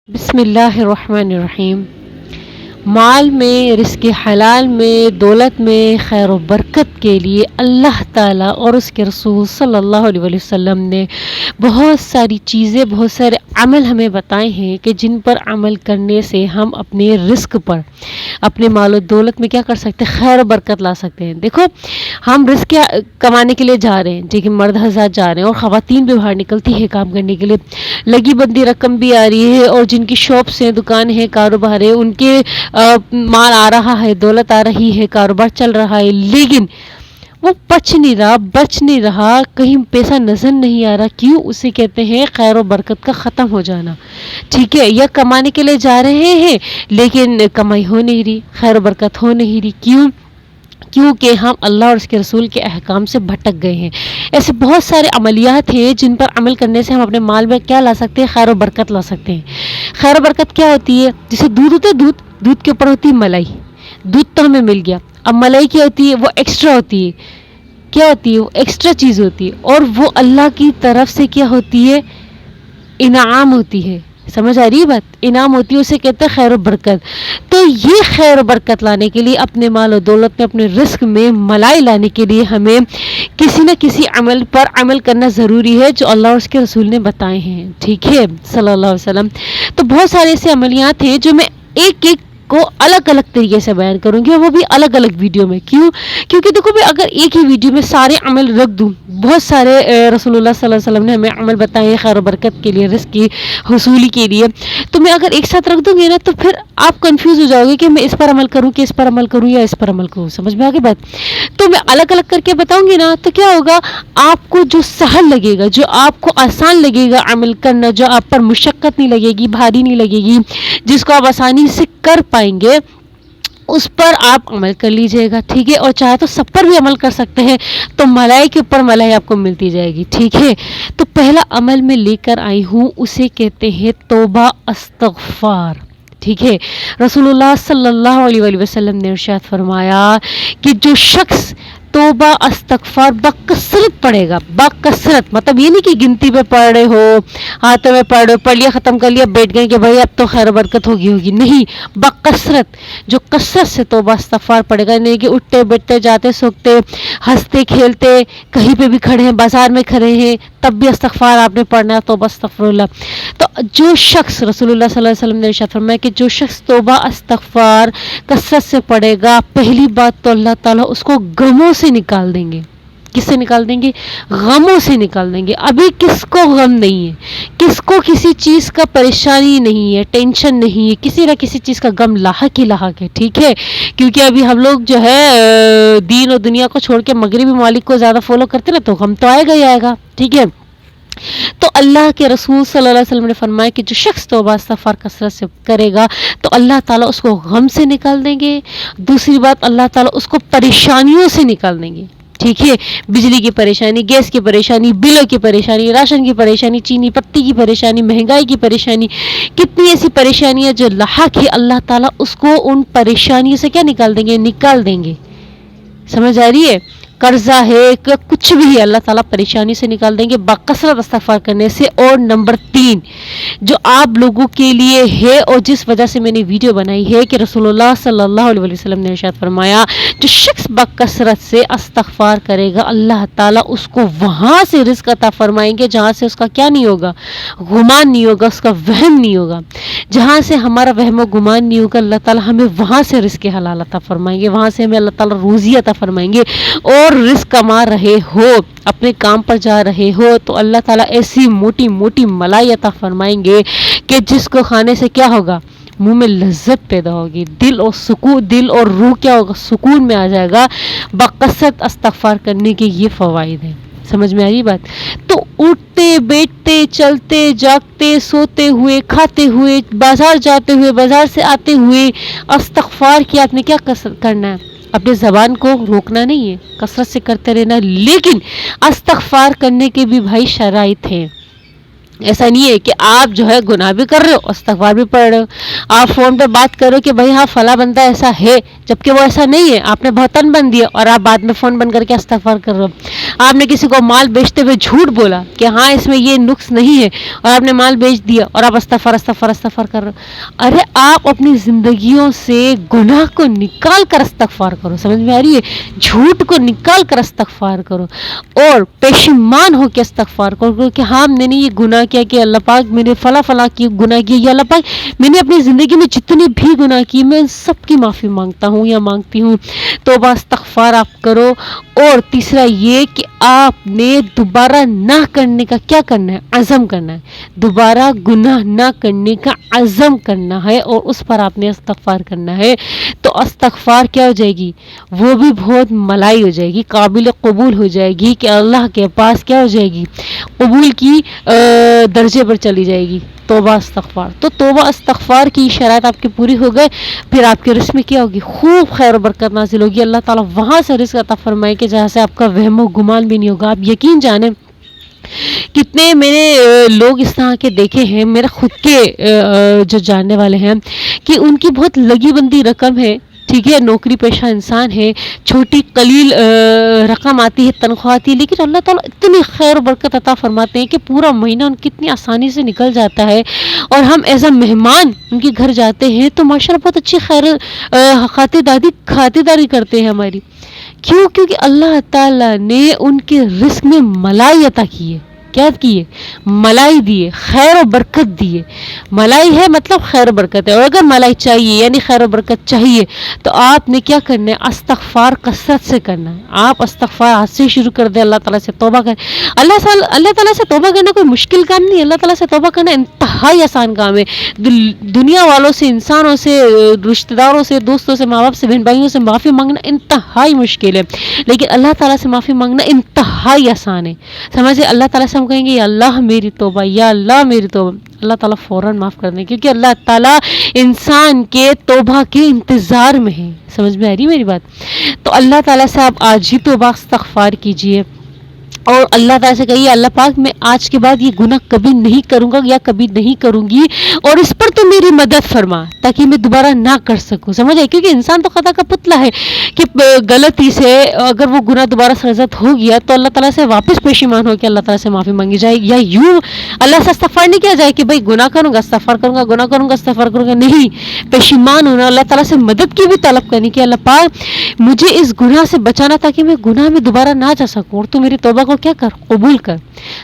بسم اللہ الرحمن الرحیم۔ مال میں، رزق حلال میں، دولت میں خیر و برکت کے لیے اللہ تعالیٰ اور اس کے رسول صلی اللہ علیہ وسلم نے بہت ساری چیزیں، بہت سارے عمل ہمیں بتائے ہیں کہ جن پر عمل کرنے سے ہم اپنے رزق پر، اپنے مال و دولت میں کیا کر سکتے ہیں، خیر و برکت لا سکتے ہیں۔ دیکھو ہم رزق کمانے کے لیے جا رہے ہیں، ٹھیک ہے، مرد حضرات جا رہے ہیں اور خواتین بھی باہر نکلتی ہے کام کرنے کے لیے، لگی بندی رقم بھی آ رہی ہے، اور جن کی شاپس ہیں، دکان ہے، کاروبار ہے، ان کے مال آ رہا ہے، دولت آ رہی ہے، کاروبار چل رہا ہے، لیکن وہ بچ نہیں رہا، کہیں پیسہ نظر نہیں آ رہا۔ کیوں؟ اسے کہتے ہیں خیر و برکت کا ختم ہو جانا، ٹھیک ہے۔ یا کمانے کے لیے جا رہے ہیں لیکن کمائی ہو نہیں رہی، خیر و برکت ہو نہیں رہی۔ کیونکہ ہم اللہ اور اس کے رسول کے احکام سے بھٹک گئے ہیں۔ ایسے بہت سارے عملیات ہیں جن پر عمل کرنے سے ہم اپنے مال میں کیا لا سکتے ہیں، خیر و برکت لا سکتے ہیں۔ خیر و برکت کیا ہوتی ہے؟ جیسے دودھ ہوتا ہے، دودھ کے اوپر ہوتی ہے ملائی، دودھ تو ہمیں مل گیا، اب ملائی کیا ہوتی ہے؟ وہ ایکسٹرا ہوتی ہے، کیا ہوتی ہے؟ وہ ایکسٹرا چیز ہوتی ہے، اور وہ اللہ کی طرف سے کیا ہوتی ہے؟ انعام ہوتی ہے۔ سمجھ آ رہی ہے بات؟ انعام ہوتی ہے، اسے کہتے ہیں خیر و برکت۔ تو یہ خیر و برکت لانے کے لیے، اپنے مال و دولت میں، اپنے رزق میں ملائی لانے کے لیے ہمیں کسی نہ کسی عمل پر عمل کرنا ضروری ہے جو اللہ اور اس کے رسول نے بتائے ہیں، ٹھیک ہے، صلی اللہ علیہ وسلم۔ تو بہت سارے ایسے عملیات ہیں جو میں ایک کو الگ الگ طریقے سے بیان کروں گی، اور وہ بھی الگ الگ ویڈیو میں۔ کیونکہ دیکھو میں اگر ایک ہی ویڈیو میں سارے عمل رکھ دوں، بہت سارے رسول اللہ صلی اللہ علیہ وسلم نے ہمیں عمل بتائے ہیں خیر و برکت کے لیے، رزق کی حصولی کے لیے، تو میں اگر ایک ساتھ رکھ دوں گی نا تو پھر آپ کنفیوز ہو جاؤ گے کہ میں اس پر عمل کروں، کہ اس پر عمل کروں، یا اس پر عمل کروں۔ سمجھ میں آ گئی بات؟ تو میں الگ الگ کر کے بتاؤں گی نا تو کیا ہوگا، آپ کو جو سہل لگے گا، جو آپ کو آسان لگے گا عمل کرنا، جو آپ پر مشقت نہیں لگے گی، بھاری نہیں لگے گی، جس کو آپ آسانی سے کر پائیں گے، اس پر آپ عمل کر لیجئے گا، ٹھیک ہے۔ اور چاہے تو سب پر بھی عمل کر سکتے ہیں، تو ملائی کے اوپر ملائی آپ کو ملتی جائے گی، ٹھیک ہے۔ تو پہلا عمل میں لے کر آئی ہوں، اسے کہتے ہیں توبہ استغفار، ٹھیک ہے۔ رسول اللہ صلی اللہ علیہ وسلم نے ارشاد فرمایا کہ جو شخص توبہ استغفار بکثرت پڑھے گا، بکثرت مطلب یہ نہیں کہ گنتی پہ پڑھ رہے ہو، ہاتھوں میں پڑھ لیا، ختم کر لیا، بیٹھ گئے کہ بھائی اب تو خیر و برکت ہوگی، نہیں، بکثرت، جو کثرت سے توبہ استغفار پڑھے گا، نہیں کہ اٹھتے بیٹھتے، جاتے سوکتے، ہنستے کھیلتے، کہیں پہ بھی کھڑے ہیں، بازار میں کھڑے ہیں، تب بھی استغفار آپ نے پڑھنا ہے، توبہ استغفر اللہ۔ تو جو شخص، رسول اللہ صلی اللہ علیہ وسلم نے ارشاد فرمایا کہ جو شخص توبہ استغفار کثرت سے پڑھے گا، پہلی بات تو اللہ تعالیٰ اس کو غموں سے نکال دیں گے۔ کس سے نکال دیں گے؟ غموں سے نکال دیں گے۔ ابھی کس کو غم نہیں ہے؟ کس کو کسی چیز کا پریشانی نہیں ہے، ٹینشن نہیں ہے، کسی نہ کسی چیز کا غم لاحق ہی لاحق ہے، ٹھیک ہے۔ کیونکہ ابھی ہم لوگ جو ہے دین اور دنیا کو چھوڑ کے مغربی ممالک کو زیادہ فالو کرتے نا، تو غم تو آئے گا ہی آئے گا، ٹھیک ہے۔ تو اللہ کے رسول صلی اللہ علیہ وسلم نے فرمایا کہ جو شخص توبہ استغفار کثرت سے کرے گا تو اللہ تعالیٰ اس کو غم سے نکال دیں گے۔ دوسری بات، اللہ تعالیٰ اس کو پریشانیوں سے نکال دیں گے، ٹھیک ہے۔ بجلی کی پریشانی، گیس کی پریشانی، بلوں کی پریشانی، راشن کی پریشانی، چینی پتی کی پریشانی، مہنگائی کی پریشانی، کتنی ایسی پریشانیاں جو لاحق ہے، اللہ تعالیٰ اس کو ان پریشانیوں سے کیا نکال دیں گے؟ نکال دیں گے۔ سمجھ آ رہی ہے؟ قرضہ ہے کہ کچھ بھی ہے، اللہ تعالیٰ پریشانی سے نکال دیں گے بکثرت استغفار کرنے سے۔ اور نمبر 3 جو آپ لوگوں کے لیے ہے، اور جس وجہ سے میں نے ویڈیو بنائی ہے، کہ رسول اللہ صلی اللہ علیہ وسلم نے ارشاد فرمایا جو شخص بکثرت سے استغفار کرے گا، اللہ تعالیٰ اس کو وہاں سے رزق عطا فرمائیں گے جہاں سے اس کا کیا نہیں ہوگا؟ گمان نہیں ہوگا، اس کا وہم نہیں ہوگا۔ جہاں سے ہمارا وہم و گمان نہیں ہوگا، اللہ تعالیٰ ہمیں وہاں سے رزق حلال عطا فرمائیں گے، وہاں سے ہمیں اللہ تعالیٰ روزی عطا فرمائیں گے۔ اور رزق کما رہے ہو، اپنے کام پر جا رہے ہو، تو اللہ تعالیٰ ایسی موٹی موٹی ملائی عطا فرمائیں گے کہ جس کو کھانے سے کیا ہوگا؟ منہ میں لذت پیدا ہوگی، دل اور سکون، دل اور روح کیا ہوگا؟ سکون میں آ جائے گا۔ بکثرت استغفار کرنے کے یہ فوائد ہیں۔ سمجھ میں آ رہی بات؟ تو اٹھتے بیٹھتے، چلتے جاگتے، سوتے ہوئے، کھاتے ہوئے، بازار جاتے ہوئے، بازار سے آتے ہوئے استغفار کی آپ نے کیا کرنا ہے؟ اپنے زبان کو روکنا نہیں ہے، کثرت سے کرتے رہنا، لیکن استغفار کرنے کے بھی بھائی شرائط ہیں۔ ایسا نہیں ہے کہ آپ جو ہے گناہ بھی کر رہے ہو استغفار بھی پڑھ رہے ہو. آپ فون پہ بات کرو کہ بھائی ہاں فلاں بندہ ایسا ہے، جبکہ وہ ایسا نہیں ہے، آپ نے بہتان بن دیا اور آپ بعد میں فون بند کر کے استغفار کر رہے ہو. آپ نے کسی کو مال بیچتے ہوئے جھوٹ بولا کہ ہاں اس میں یہ نقص نہیں ہے اور آپ نے مال بیچ دیا اور آپ استغفار کر رہے ہو. ارے آپ اپنی زندگیوں سے گناہ کو نکال کر استغفار کرو. سمجھ میں آ رہی ہے؟ جھوٹ کو نکال کر استغفار کرو اور پشیمان ہو کے استغفار کرو کہ ہاں میں نے یہ گناہ کیا کہ اللہ پاک میں نے فلاں کی گناہ کیا، یا اللہ پاک میں نے اپنی زندگی میں جتنی بھی گناہ کی میں ان سب کی معافی مانگتا ہوں یا مانگتی ہوں. توبہ استغفار آپ کرو. اور تیسرا یہ کہ آپ نے دوبارہ نہ کرنے کا کیا کرنا ہے؟ عزم کرنا ہے. دوبارہ گناہ نہ کرنے کا عزم کرنا ہے اور اس پر آپ نے استغفار کرنا ہے. تو استغفار کیا ہو جائے گی؟ وہ بھی بہت ملائی ہو جائے گی، قابل قبول ہو جائے گی کہ اللہ کے پاس کیا ہو جائے گی؟ قبول کی درجے پر چلی جائے گی. توبہ استغفار. تو توبہ استغفار کی شرائط آپ کی پوری ہو گئے، پھر آپ کے رزق میں کیا ہوگی؟ خوب خیر و برکت نازل ہوگی. اللہ تعالیٰ وہاں سے رزق عطا فرمائے کہ جہاں سے آپ کا وہم و گمان بھی نہیں ہوگا. آپ یقین جانیں کتنے میں نے لوگ اس طرح کے دیکھے ہیں، میرے خود کے جو جاننے والے ہیں، کہ ان کی بہت لگی بندی رقم ہے، ٹھیک ہے، نوکری پیشہ انسان ہے، چھوٹی قلیل رقم آتی ہے، تنخواہ آتی ہے، لیکن اللہ تعالیٰ اتنی خیر و برکت عطا فرماتے ہیں کہ پورا مہینہ ان کتنی آسانی سے نکل جاتا ہے. اور ہم ایز اے مہمان ان کے گھر جاتے ہیں تو ماشاءاللہ بہت اچھی خاطرداری کرتے ہیں ہماری. کیوں؟ کیونکہ اللہ تعالیٰ نے ان کے رزق میں ملائی عطا کی ہے. کیا کی ہے؟ ملائی دیے، خیر و برکت دیے. ملائی ہے مطلب خیر و برکت ہے. اور اگر ملائی چاہیے یعنی خیر و برکت چاہیے تو آپ نے کیا کرنا ہے؟ استغفار کثرت سے کرنا ہے. آپ استغفار آج سے شروع کر دیں، اللہ تعالیٰ سے توبہ کریں. اللہ تعالیٰ سے توبہ کرنا کوئی مشکل کام نہیں ہے. اللہ تعالیٰ سے توبہ کرنا انتہائی آسان کام ہے. دنیا والوں سے، انسانوں سے، رشتہ داروں سے، دوستوں سے، ماں باپ سے، بہن بھائیوں سے معافی مانگنا انتہائی مشکل ہے، لیکن اللہ تعالیٰ سے معافی مانگنا انتہائی آسان ہے. سمجھے؟ اللہ تعالیٰ سے ہم کہیں گے یا اللہ میری توبہ، یا اللہ میری توبہ، اللہ تعالیٰ فوراً معاف کر دیں، کیونکہ اللہ تعالیٰ انسان کے توبہ کے انتظار میں ہے. سمجھ میں آ رہی میری بات؟ تو اللہ تعالیٰ سے آپ آج ہی توبہ استغفار کیجئے اور اللہ تعالیٰ سے کہیے اللہ پاک میں آج کے بعد یہ گناہ کبھی نہیں کروں گا یا کبھی نہیں کروں گی، اور اس پر تو میری مدد فرما تاکہ میں دوبارہ نہ کر سکوں. سمجھ آئے؟ کیونکہ انسان تو خطا کا پتلا ہے کہ غلطی سے اگر وہ گناہ دوبارہ سرزد ہو گیا تو اللہ تعالیٰ سے واپس پشیمان ہو کے اللہ تعالیٰ سے معافی مانگی جائے، یا یوں اللہ سے استغفار نہیں کیا جائے کہ بھائی گناہ کروں گا استغفار کروں گا، گناہ کروں گا استغفار کروں گا. نہیں، پشیمان ہونا، اللہ تعالیٰ سے مدد کی بھی طلب کرنی کہ اللہ پاک مجھے اس گناہ سے بچانا تاکہ میں گناہ میں دوبارہ نہ جا سکوں، اور تو میری توبہ کو کیا کر؟ قبول کر.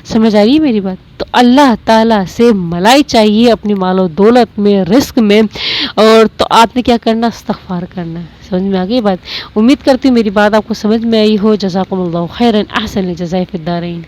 سمجھ آ رہی ہے میری بات؟ تو اللہ تعالیٰ سے ملائی چاہیے اپنی مال و دولت میں، رزق میں، اور تو آپ نے کیا کرنا؟ استغفار کرنا ہے. سمجھ میں آ گئی بات؟ امید کرتی ہوں میری بات آپ کو سمجھ میں آئی ہو. جزاکم اللہ خیرا، احسن الجزاء فی الدارین.